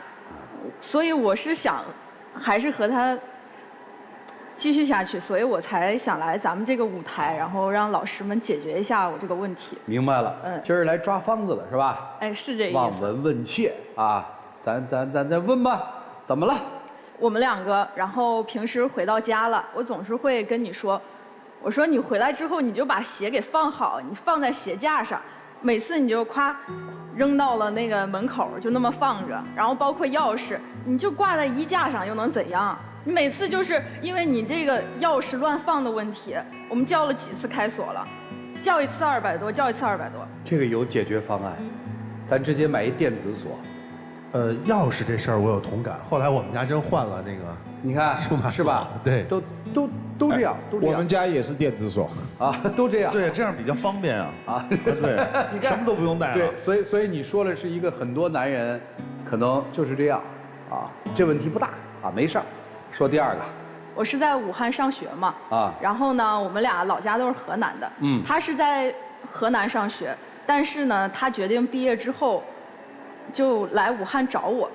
所以我是想，还是和他继续下去，所以我才想来咱们这个舞台，然后让老师们解决一下我这个问题。
明白了，今儿来抓方子的是吧？
哎，是这意思。
望闻问切啊，咱问吧，怎么了？
我们2个，然后平时回到家了，我总是会跟你说，我说你回来之后你就把鞋给放好，你放在鞋架上，每次你就夸扔到了那个门口，就那么放着，然后包括钥匙，你就挂在衣架上又能怎样？你每次就是因为你这个钥匙乱放的问题，我们叫了几次开锁了，叫一次200多，叫一次200多。
这个有解决方案，咱直接买一电子锁。
钥匙这事儿我有同感。后来我们家真换了那个，
你看
数码
是吧？
对，
都这样，都这样。
我们家也是电子锁
啊，都这样。
对，这样比较方便啊。
啊，
对，
你看
什么都不用带了。
对，所以你说的是一个很多男人可能就是这样啊，这问题不大啊，没事儿。说第二个。
我是在武汉上学嘛，
啊，
然后呢，我们俩老家都是河南的，他是在河南上学，但是呢，他决定毕业之后就来武汉找我，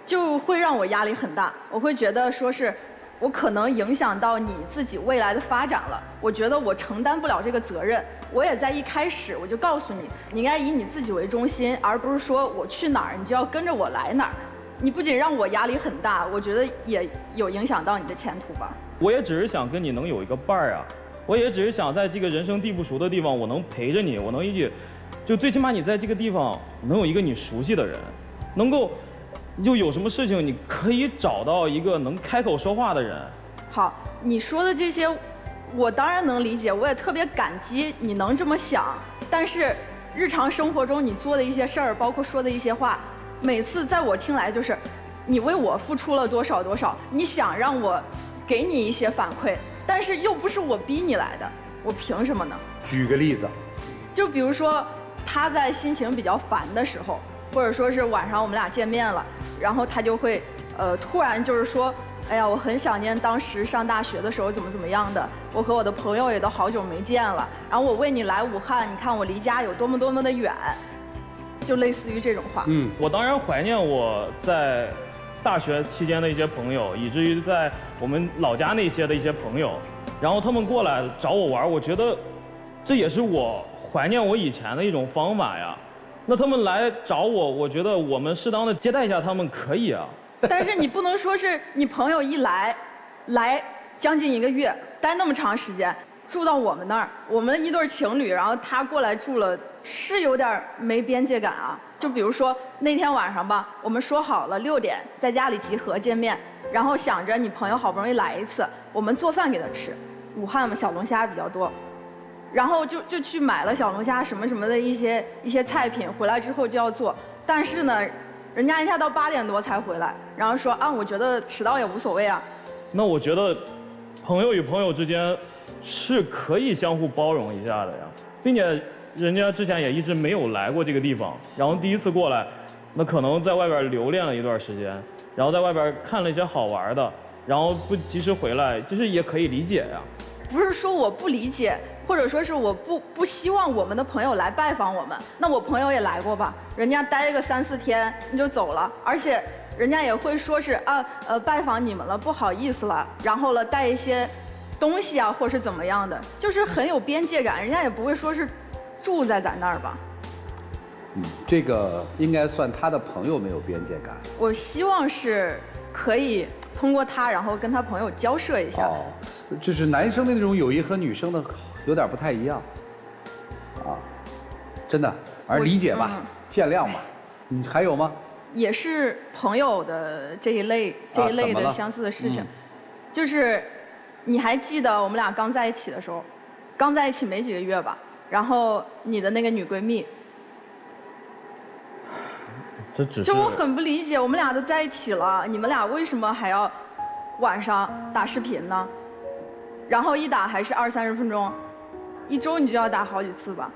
就会让我压力很大，我会觉得说是我可能影响到你自己未来的发展了，我觉得我承担不了这个责任，我也在一开始我就告诉你，你应该以你自己为中心，而不是说我去哪儿你就要跟着我来哪儿。你不仅让我压力很大，我觉得也有影响到你的前途吧。
我也只是想跟你能有一个伴儿啊，我也只是想在这个人生地不熟的地方，我能陪着你，我能一起，就最起码你在这个地方能有一个你熟悉的人，能够，就有什么事情你可以找到一个能开口说话的人。
好，你说的这些，我当然能理解，我也特别感激你能这么想，但是日常生活中你做的一些事儿，包括说的一些话。每次在我听来就是，你为我付出了多少多少，你想让我给你一些反馈，但是又不是我逼你来的，我凭什么呢？
举个例子，
就比如说他在心情比较烦的时候，或者说是晚上我们俩见面了，然后他就会突然就是说，哎呀，我很想念当时上大学的时候怎么样的，我和我的朋友也都好久没见了，然后我为你来武汉，你看我离家有多么的远。就类似于这种话。
我当然怀念我在大学期间的一些朋友，以至于在我们老家那些的一些朋友，然后他们过来找我玩，我觉得这也是我怀念我以前的一种方法呀。那他们来找我，我觉得我们适当的接待一下他们可以啊。
但是你不能说是你朋友一来将近1个月，待那么长时间。住到我们那儿，我们一对情侣，然后他过来住了，是有点没边界感啊。就比如说那天晚上吧，我们说好了6点在家里集合见面，然后想着你朋友好不容易来一次，我们做饭给他吃。武汉嘛，小龙虾比较多，然后就去买了小龙虾什么的一些菜品，回来之后就要做。但是呢，人家一下到8点多才回来，然后说啊，我觉得迟到也无所谓啊。
那我觉得朋友与朋友之间是可以相互包容一下的呀，并且人家之前也一直没有来过这个地方，然后第一次过来，那可能在外边留恋了一段时间，然后在外边看了一些好玩的，然后不及时回来，其实也可以理解呀。
不是说我不理解，或者说是我不希望我们的朋友来拜访我们，那我朋友也来过吧，人家待个3、4天你就走了，而且人家也会说是拜访你们了，不好意思了，然后了带一些东西啊，或是怎么样的，就是很有边界感，人家也不会说是住在咱那儿吧。
这个应该算他的朋友没有边界感。
我希望是可以通过他，然后跟他朋友交涉一下。
哦，就是男生的那种友谊和女生的有点不太一样，啊，真的，而理解吧，见谅吧。还有吗？
也是朋友的这一类的相似的事情，就是你还记得我们俩刚在一起的时候，刚在一起没几个月吧，然后你的那个女闺蜜。就我很不理解，我们俩都在一起了，你们俩为什么还要晚上打视频呢？然后一打还是20、30分钟，1周你就要打好几次吧？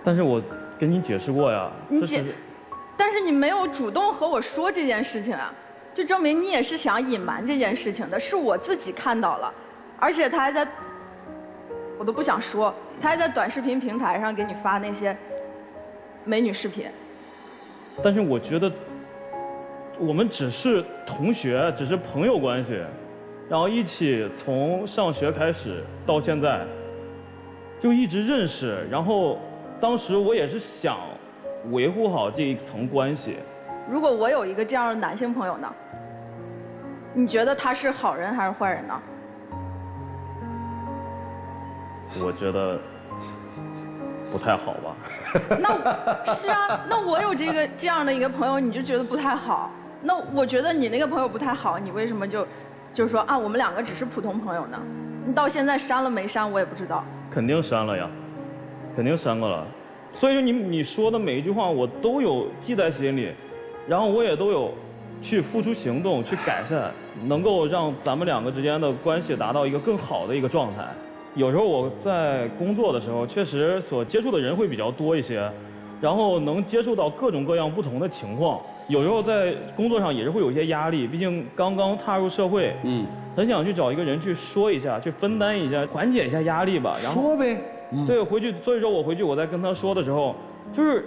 但是我跟你解释过呀。
但是你没有主动和我说这件事情啊，就证明你也是想隐瞒这件事情的，是我自己看到了，而且他还在，我都不想说，他还在短视频平台上给你发那些美女视频。
但是我觉得，我们只是同学，只是朋友关系，然后一起从上学开始到现在，就一直认识。然后当时我也是想维护好这一层关系。
如果我有一个这样的男性朋友呢？你觉得他是好人还是坏人呢？
我觉得不太好吧。
那是啊，那我有这样的一个朋友，你就觉得不太好？那我觉得你那个朋友不太好，你为什么就说啊，我们两个只是普通朋友呢？你到现在删了没删，我也不知道。
肯定删了呀，肯定删过了。所以说你说的每一句话我都有记在心里，然后我也都有去付出行动去改善，能够让咱们两个之间的关系达到一个更好的一个状态。有时候我在工作的时候，确实所接触的人会比较多一些，然后能接触到各种各样不同的情况。有时候在工作上也是会有一些压力，毕竟刚刚踏入社会，很想去找一个人去说一下，去分担一下，缓解一下压力吧。然后
说呗。
对，回去，所以说我回去我在跟他说的时候，就是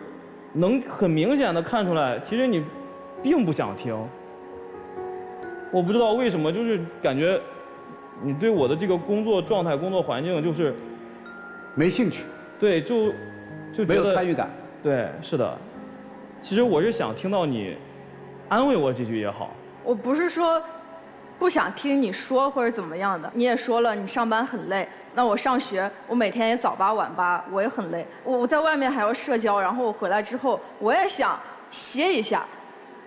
能很明显的看出来，其实你并不想听。我不知道为什么，就是感觉你对我的这个工作状态、工作环境就是
没兴趣。
对，就觉得
没有参与感。
对，是的。其实我是想听到你安慰我几句也好。
我不是说不想听你说或者怎么样的，你也说了你上班很累。那我上学，我每天也早八晚八，我也很累。我在外面还要社交，然后我回来之后，我也想歇一下，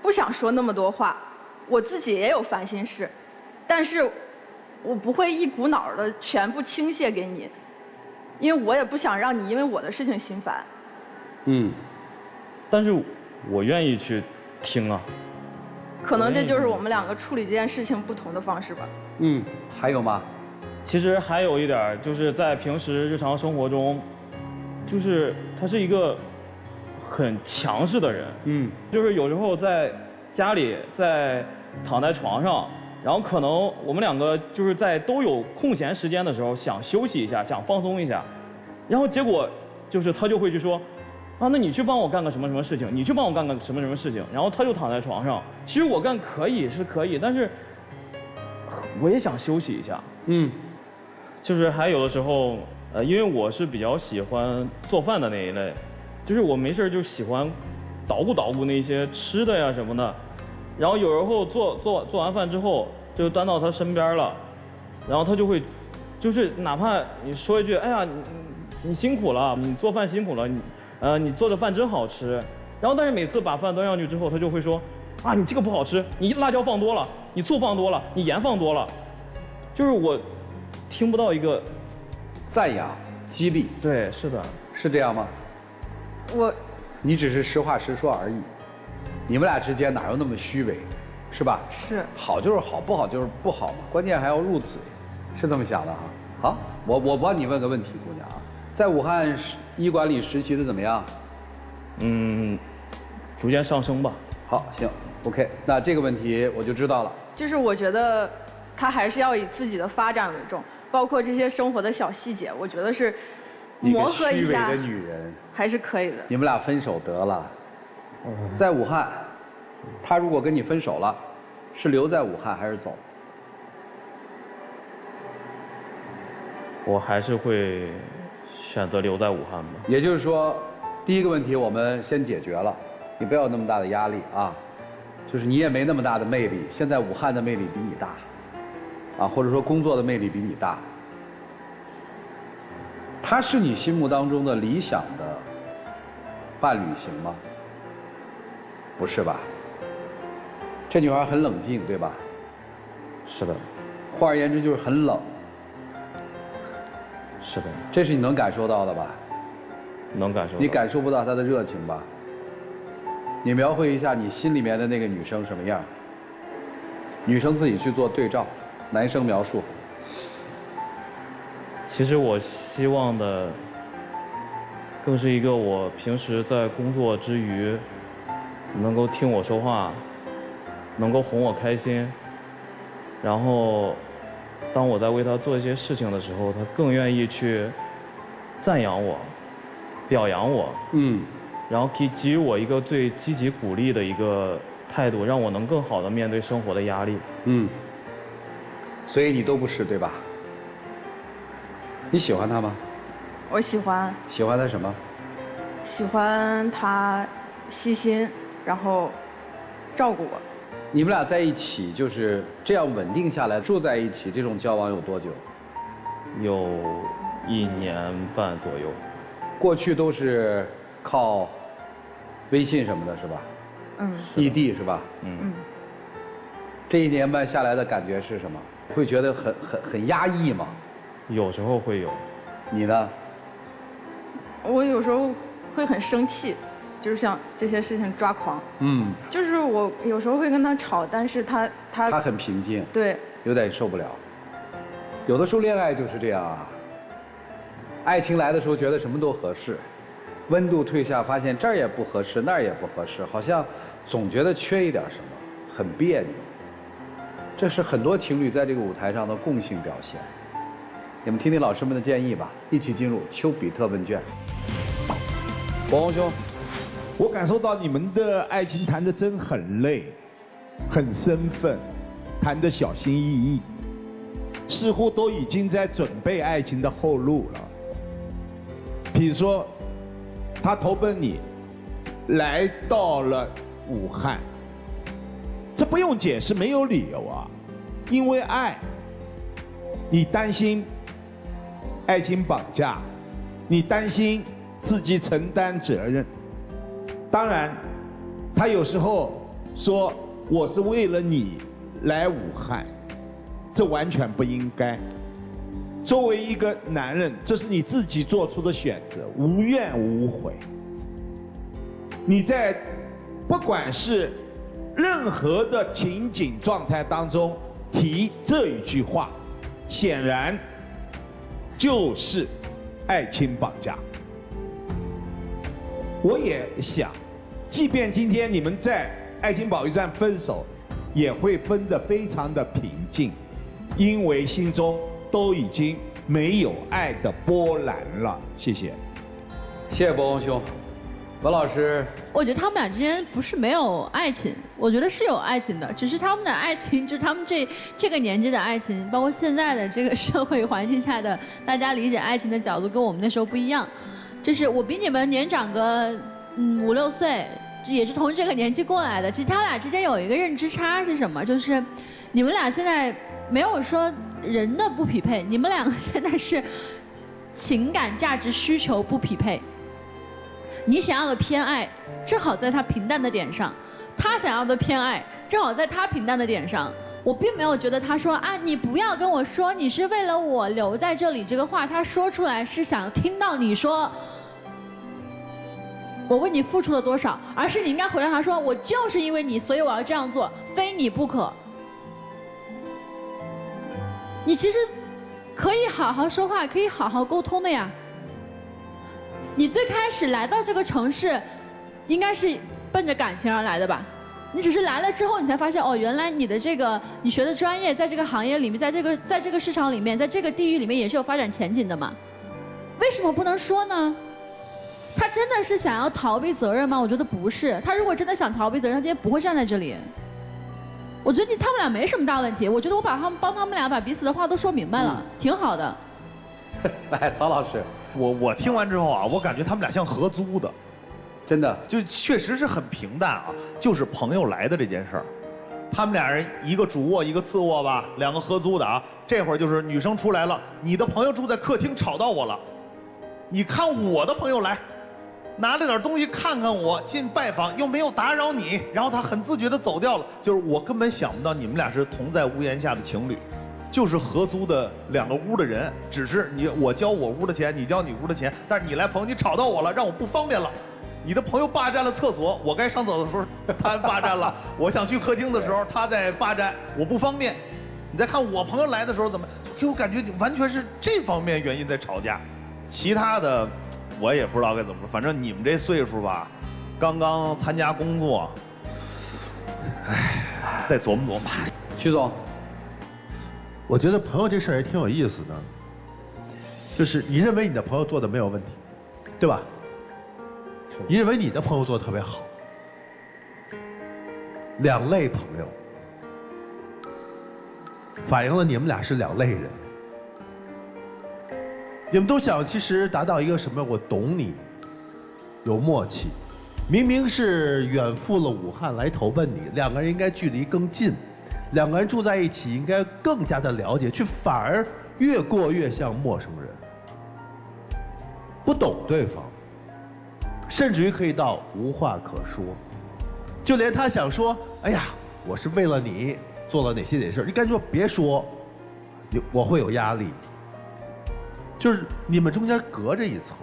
不想说那么多话。我自己也有烦心事，但是我不会一股脑的全部倾泻给你，因为我也不想让你因为我的事情心烦。
但是我愿意去听啊。
可能这就是我们两个处理这件事情不同的方式吧。
还有吗？
其实还有一点，就是在平时日常生活中，就是他是一个很强势的人。就是有时候在家里，在躺在床上，然后可能我们两个就是在都有空闲时间的时候，想休息一下，想放松一下，然后结果就是他就会去说，啊，那你去帮我干个什么什么事情，你去帮我干个什么什么事情，然后他就躺在床上。其实我干可以，但是我也想休息一下。就是还有的时候，因为我是比较喜欢做饭的那一类，就是我没事就喜欢捣鼓那些吃的呀什么的，然后有时候做完饭之后就端到他身边了，然后他就会，就是哪怕你说一句，哎呀，你辛苦了，你做饭辛苦了，你做的饭真好吃，然后但是每次把饭端上去之后，他就会说，啊，你这个不好吃，你辣椒放多了，你醋放多了，你盐放多了，就是我听不到一个
赞扬、激励。
对，是的，
是这样吗？你只是实话实说而已。你们俩之间哪有那么虚伪，是吧？
是。
好就是好，不好就是不好嘛，关键还要入嘴，是这么想的哈。好，我帮你问个问题，姑娘啊，在武汉医馆里实习的怎么样？
逐渐上升吧。
好，行 ，OK， 那这个问题我就知道了。
就是我觉得他还是要以自己的发展为重，包括这些生活的小细节，我觉得是磨合一下。
一个虚伪的女人
还是可以的。
你们俩分手得了。在武汉，他如果跟你分手了，是留在武汉还是走？
我还是会选择留在武汉吧。
也就是说，第一个问题我们先解决了，你不要有那么大的压力啊，就是你也没那么大的魅力。现在武汉的魅力比你大，啊，或者说工作的魅力比你大。他是你心目当中的理想的伴侣型吗？不是吧？这女孩很冷静，对吧？
是的。
换而言之就是很冷。
是的。
这是你能感受到的吧？
能感受到。
你感受不到她的热情吧？你描绘一下你心里面的那个女生什么样？女生自己去做对照，男生描述。
其实我希望的，更是一个我平时在工作之余，能够听我说话，能够哄我开心，然后，当我在为他做一些事情的时候，他更愿意去赞扬我、表扬我，然后可以给予我一个最积极鼓励的一个态度，让我能更好的面对生活的压力。
所以你都不是，对吧？你喜欢他吗？
我喜欢。
喜欢他什么？
喜欢他细心，然后照顾我。
你们俩在一起就是这样稳定下来，住在一起，这种交往有多久？
有
1年半左右。
过去都是靠微信什么的，是吧？
嗯。
异地是吧？
嗯。
这1年半下来的感觉是什么？会觉得很压抑吗？
有时候会有。
你呢？
我有时候会很生气，就是像这些事情抓狂。
嗯。
就是我有时候会跟他吵，但是他
很平静。
对。
有点受不了。有的时候恋爱就是这样啊。爱情来的时候觉得什么都合适，温度退下发现这儿也不合适，那儿也不合适，好像总觉得缺一点什么，很别扭。这是很多情侣在这个舞台上的共性表现。你们听听老师们的建议吧，一起进入丘比特问卷。博宏兄，
我感受到你们的爱情谈得真很累，很生分，谈得小心翼翼，似乎都已经在准备爱情的后路了。比如说，他投奔你，来到了武汉，这不用解释，没有理由啊，因为爱，你担心爱情绑架，你担心自己承担责任。当然，他有时候说我是为了你来武汉，这完全不应该。作为一个男人，这是你自己做出的选择，无怨无悔。你在不管是任何的情景状态当中提这一句话，显然就是爱情绑架。我也想，即便今天你们在爱情保卫战分手，也会分得非常的平静，因为心中都已经没有爱的波澜了。谢谢。
谢谢博宏兄。文老师，
我觉得他们俩之间不是没有爱情，我觉得是有爱情的，只是他们的爱情，就是他们这个年纪的爱情，包括现在的这个社会环境下的大家理解爱情的角度跟我们那时候不一样。就是我比你们年长个5、6岁，也是从这个年纪过来的。其实他俩之间有一个认知差是什么？就是你们俩现在没有说人的不匹配，你们两个现在是情感价值需求不匹配。你想要的偏爱正好在他平淡的点上，他想要的偏爱正好在他平淡的点上。我并没有觉得他说啊，你不要跟我说你是为了我留在这里这个话，他说出来是想听到你说我为你付出了多少，而是你应该回答他说我就是因为你，所以我要这样做，非你不可。你其实可以好好说话，可以好好沟通的呀。你最开始来到这个城市，应该是奔着感情而来的吧？你只是来了之后，你才发现哦，原来你的这个你学的专业，在这个行业里面，在这个市场里面，在这个地域里面也是有发展前景的嘛？为什么不能说呢？他真的是想要逃避责任吗？我觉得不是。他如果真的想逃避责任，他今天不会站在这里。我觉得他们俩没什么大问题。我觉得我帮他们俩把彼此的话都说明白了，挺好的。
来，曹老师。
我听完之后啊，我感觉他们俩像合租的，
真的，
就确实是很平淡啊，就是朋友来的这件事儿。他们俩人一个主卧一个次卧吧，两个合租的啊。这会儿就是女生出来了，你的朋友住在客厅吵到我了，你看我的朋友来，拿了点东西看看我，进拜访又没有打扰你，然后他很自觉地走掉了。就是我根本想不到你们俩是同在屋檐下的情侣。就是合租的2个屋的人，只是我交我屋的钱，你交你屋的钱，但是你来朋友，你吵到我了，让我不方便了。你的朋友霸占了厕所，我该上厕所的时候他霸占了，我想去客厅的时候他在霸占，我不方便。你再看我朋友来的时候怎么，给我感觉完全是这方面原因在吵架，其他的我也不知道该怎么说。反正你们这岁数吧，刚刚参加工作，哎，再琢磨琢磨。
徐总。
我觉得朋友这事儿也挺有意思的，就是你认为你的朋友做的没有问题，对吧？你认为你的朋友做的特别好，两类朋友，反映了你们俩是2类人。你们都想其实达到一个什么？我懂你，有默契。明明是远赴了武汉来投奔你，2个人应该距离更近。2个人住在一起，应该更加的了解，却反而越过越像陌生人。不懂对方，甚至于可以到无话可说，就连他想说，哎呀，我是为了你做了哪些事，你赶紧说别说，我会有压力。就是你们中间隔着一层，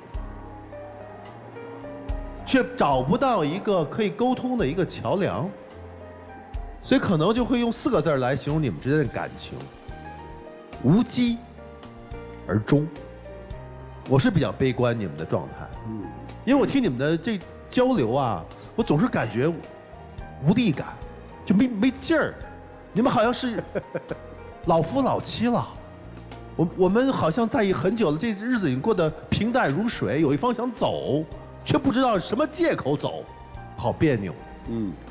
却找不到一个可以沟通的一个桥梁，所以可能就会用4个字来形容你们之间的感情：无疾而终。我是比较悲观你们的状态，因为我听你们的这交流啊，我总是感觉无力感，就没劲儿。你们好像是老夫老妻了，我们好像在一起很久了，这日子已经过得平淡如水，有一方想走，却不知道什么借口走，好别扭。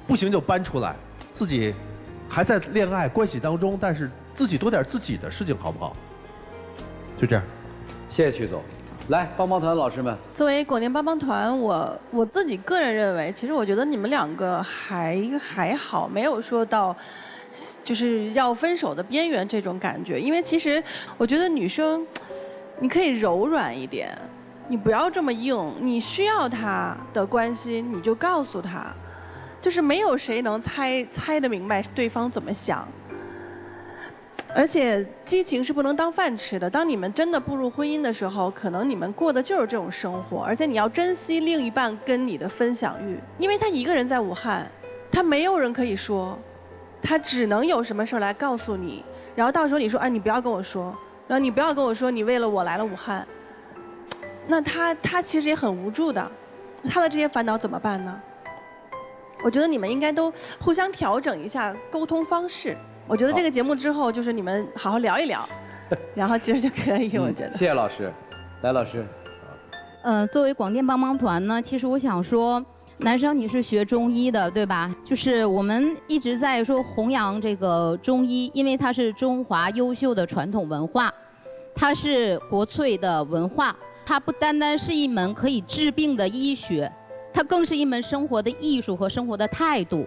不行就搬出来，自己还在恋爱关系当中，但是自己多点自己的事情，好不好？就这样，
谢谢曲总。来，帮帮团老师们。
作为广电帮帮团，我自己个人认为，其实我觉得你们2个还好，没有说到就是要分手的边缘这种感觉。因为其实我觉得女生，你可以柔软一点，你不要这么硬。你需要他的关心，你就告诉他，就是没有谁能猜得明白对方怎么想。而且激情是不能当饭吃的。当你们真的步入婚姻的时候，可能你们过的就是这种生活，而且你要珍惜另一半跟你的分享欲，因为他一个人在武汉，他没有人可以说，他只能有什么事来告诉你，然后到时候你说，哎，你不要跟我说，然后你不要跟我说你为了我来了武汉，那他其实也很无助的，他的这些烦恼怎么办呢？我觉得你们应该都互相调整一下沟通方式。我觉得这个节目之后，就是你们好好聊一聊，然后其实就可以。我觉得。
谢谢老师，来老师。
作为广电帮帮团呢，其实我想说，男生你是学中医的对吧？就是我们一直在说弘扬这个中医，因为它是中华优秀的传统文化，它是国粹的文化，它不单单是一门可以治病的医学，它更是一门生活的艺术和生活的态度。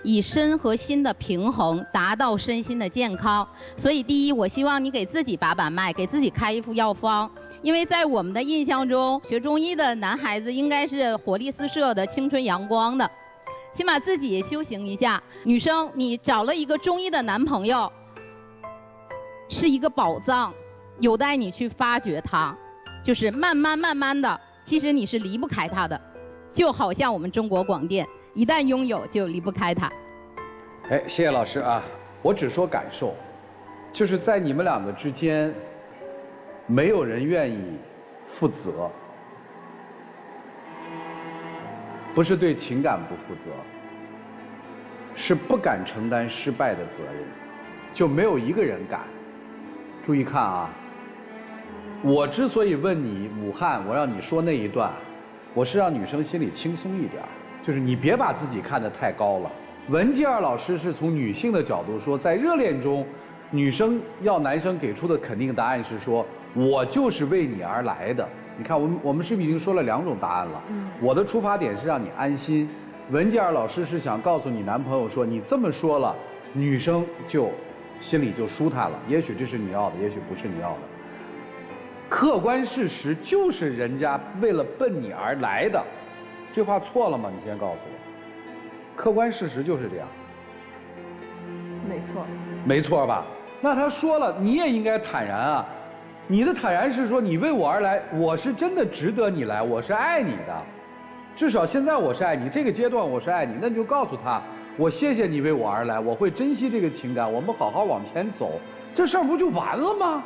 以身和心的平衡，达到身心的健康。所以第一，我希望你给自己把脉，给自己开一副药方。因为在我们的印象中，学中医的男孩子应该是活力四射的、青春阳光的，起码自己修行一下。女生，你找了一个中医的男朋友，是一个宝藏，有待你去发掘它。就是慢慢的，其实你是离不开它的，就好像我们中国广电。一旦拥有，就离不开它。
哎，谢谢老师啊！我只说感受，就是在你们2个之间，没有人愿意负责，不是对情感不负责，是不敢承担失败的责任，就没有一个人敢。注意看啊！我之所以问你武汉，我让你说那一段，我是让女生心里轻松一点。就是你别把自己看得太高了。文姬儿老师是从女性的角度说，在热恋中，女生要男生给出的肯定答案是说，我就是为你而来的。你看，我们是不是已经说了2种答案了？我的出发点是让你安心，文姬儿老师是想告诉你男朋友说，你这么说了，女生就心里就舒坦了。也许这是你要的，也许不是你要的。客观事实就是人家为了奔你而来的。这话错了吗？你先告诉我。客观事实就是这样。
没错。
没错吧？那他说了，你也应该坦然啊。你的坦然是说，你为我而来，我是真的值得你来，我是爱你的。至少现在我是爱你，这个阶段我是爱你，那你就告诉他，我谢谢你为我而来，我会珍惜这个情感，我们好好往前走，这事儿不就完了吗？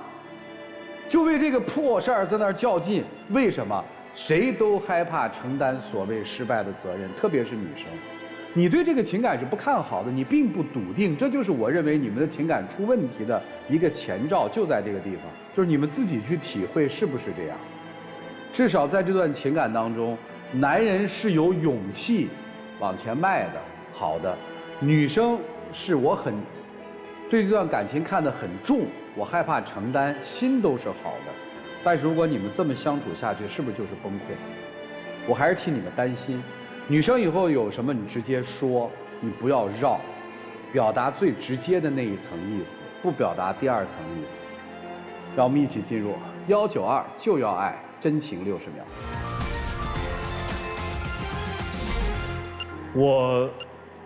就为这个破事儿在那儿较劲，为什么？谁都害怕承担所谓失败的责任，特别是女生。你对这个情感是不看好的，你并不笃定，这就是我认为你们的情感出问题的一个前兆，就在这个地方，就是你们自己去体会是不是这样。至少在这段情感当中，男人是有勇气往前迈的，好的；女生是我很对这段感情看得很重，我害怕承担，心都是好的。但是如果你们这么相处下去，是不是就是崩溃？我还是替你们担心。女生以后有什么你直接说，你不要绕，表达最直接的那一层意思，不表达第2层意思。让我们一起进入192就要爱真情60秒。
我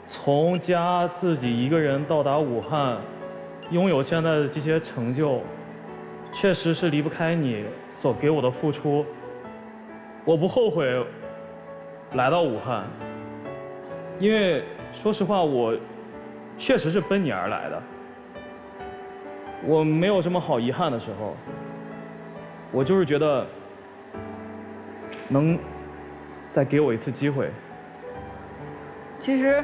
从家自己一个人到达武汉，拥有现在的这些成就，确实是离不开你所给我的付出。我不后悔来到武汉，因为说实话，我确实是奔你而来的。我没有什么好遗憾的时候，我就是觉得能再给我一次机会。
其实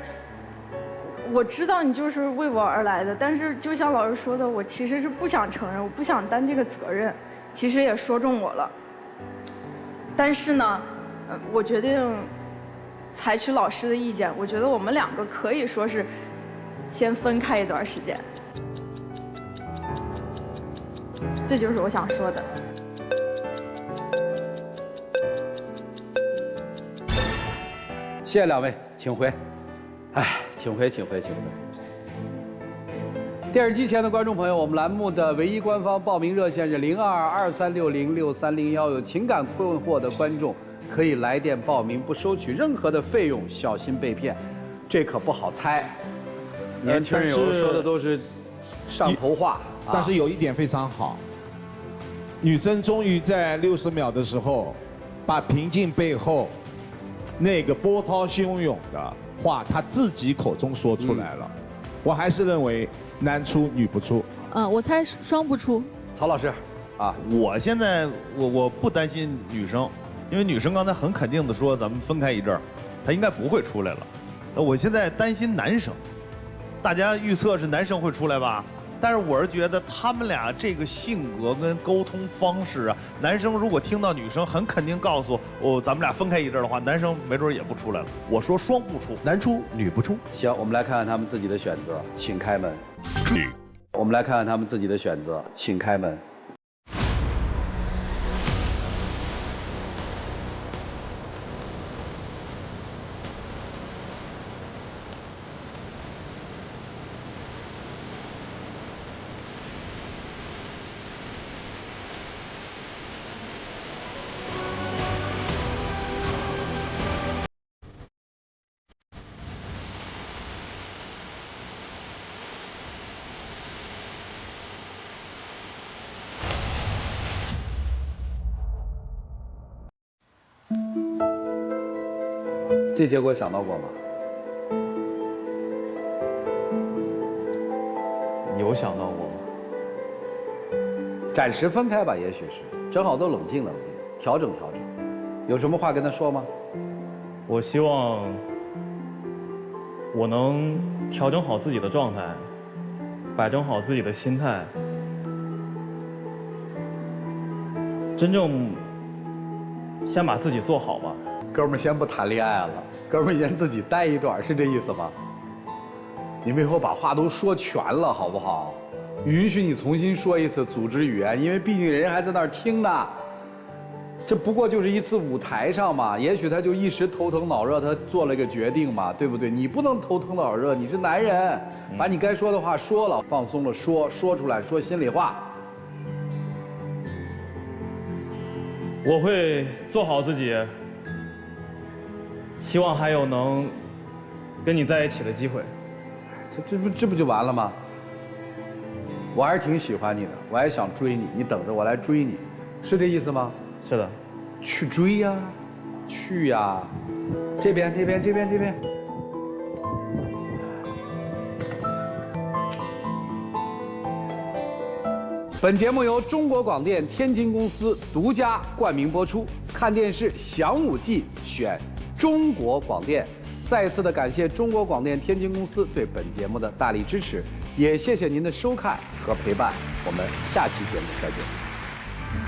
我知道你就是为我而来的，但是就像老师说的，我其实是不想承认，我不想担这个责任。其实也说中我了，但是呢，我决定采取老师的意见，我觉得我们2个可以说是先分开一段时间。这就是我想说的。
谢谢2位，请回。哎，请回。电视机前的观众朋友，我们栏目的唯一官方报名热线是0223606301，有情感困惑的观众可以来电报名，不收取任何的费用，小心被骗。这可不好猜，年轻人有的说的都是上头话。
但是有一点非常好，女生终于在60秒的时候，把平静背后那个波涛汹涌的话，她自己口中说出来了。我还是认为男出女不出。
我猜双不出。
曹老师，
我现在我不担心女生，因为女生刚才很肯定的说咱们分开一阵儿，她应该不会出来了。我现在担心男生，大家预测是男生会出来吧？但是我是觉得他们俩这个性格跟沟通方式啊，男生如果听到女生很肯定告诉咱们俩分开一阵的话，男生没准也不出来了。我说双不出，
男出女不出。
行，我们来看看他们自己的选择，请开门。我们来看看他们自己的选择，请开门。这结果想到过吗？
有想到过吗？
暂时分开吧，也许是，正好都冷静冷静，调整调整。有什么话跟他说吗？
我希望我能调整好自己的状态，摆正好自己的心态，真正先把自己做好吧。
哥们儿先不谈恋爱了，哥们儿先自己待一段，是这意思吗？你们以后把话都说全了，好不好？允许你重新说一次组织语言，因为毕竟人还在那儿听呢。这不过就是一次舞台上嘛，也许他就一时头疼脑热，他做了个决定嘛，对不对？你不能头疼脑热，你是男人，把你该说的话说了，放松了说出来，说心里话。
我会做好自己，希望还有能跟你在一起的机会。
这不就完了吗？我还是挺喜欢你的，我还想追你，你等着我来追你，是这意思吗？
是的。
去追呀，去呀，这边。本节目由中国广电天津公司独家冠名播出，看电视享五 G 选中国广电。再次的感谢中国广电天津公司对本节目的大力支持，也谢谢您的收看和陪伴，我们下期节目再见。